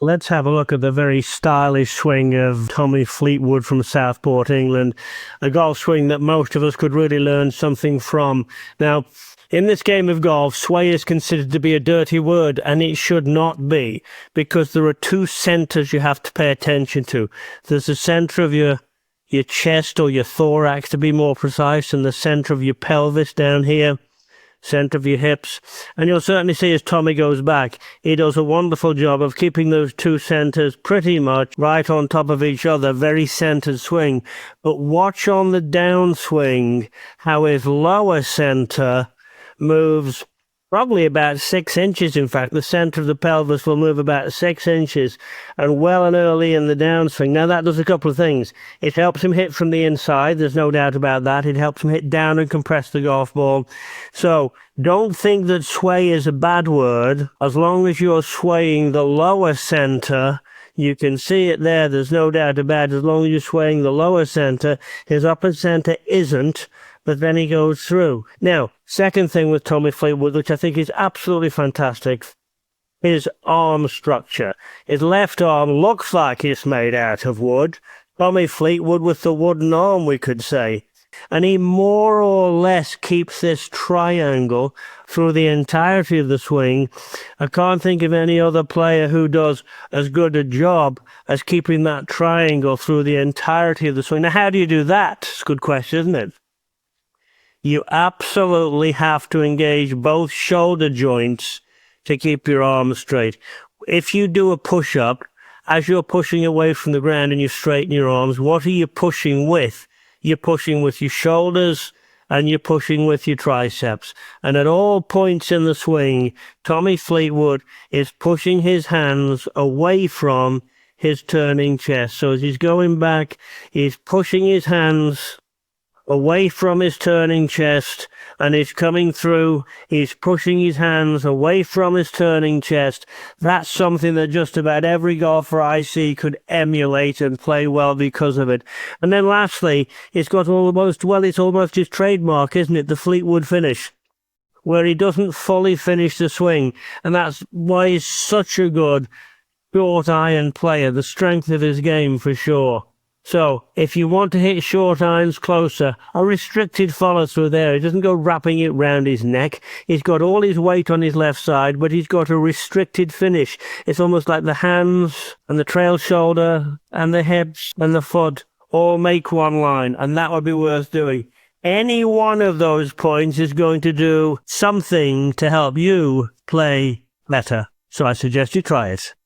Let's have a look at the very stylish swing of Tommy Fleetwood from Southport, England. A golf swing that most of us could really learn something from. Now, in this game of golf, sway is considered to be a dirty word, and it should not be, because there are two centres you have to pay attention to. There's the centre of your chest, or your thorax to be more precise, and the centre of your pelvis down here. Centre of your hips, and you'll certainly see as Tommy goes back, he does a wonderful job of keeping those two centres pretty much right on top of each other, very centred swing. But watch on the downswing how his lower centre moves probably about 6 inches. In fact, the centre of the pelvis will move about 6 inches, and well and early in the downswing. Now that does a couple of things. It helps him hit from the inside, there's no doubt about that. It helps him hit down and compress the golf ball. So don't think that sway is a bad word. As long as you're swaying the lower centre, you can see it there, there's no doubt about it. As long as you're swaying the lower centre, his upper centre isn't, but then he goes through. Now, second thing with Tommy Fleetwood, which I think is absolutely fantastic, his arm structure. His left arm looks like it's made out of wood. Tommy Fleetwood with the wooden arm, we could say. And he more or less keeps this triangle through the entirety of the swing. I can't think of any other player who does as good a job as keeping that triangle through the entirety of the swing. Now, how do you do that? It's a good question, isn't it? You absolutely have to engage both shoulder joints to keep your arms straight. If you do a push-up, as you're pushing away from the ground and you straighten your arms, what are you pushing with? You're pushing with your shoulders and you're pushing with your triceps. And at all points in the swing, Tommy Fleetwood is pushing his hands away from his turning chest. So as he's going back, he's pushing his hands away from his turning chest, and he's coming through, he's pushing his hands away from his turning chest. That's something that just about every golfer I see could emulate and play well because of it. And then lastly, it's got almost, well, it's almost his trademark, isn't it? The Fleetwood finish, where he doesn't fully finish the swing, and that's why he's such a good short iron player, the strength of his game for sure. So, if you want to hit short irons closer, a restricted follow-through there. He doesn't go wrapping it round his neck. He's got all his weight on his left side, but he's got a restricted finish. It's almost like the hands and the trail shoulder and the hips and the foot all make one line, and that would be worth doing. Any one of those points is going to do something to help you play better. So I suggest you try it.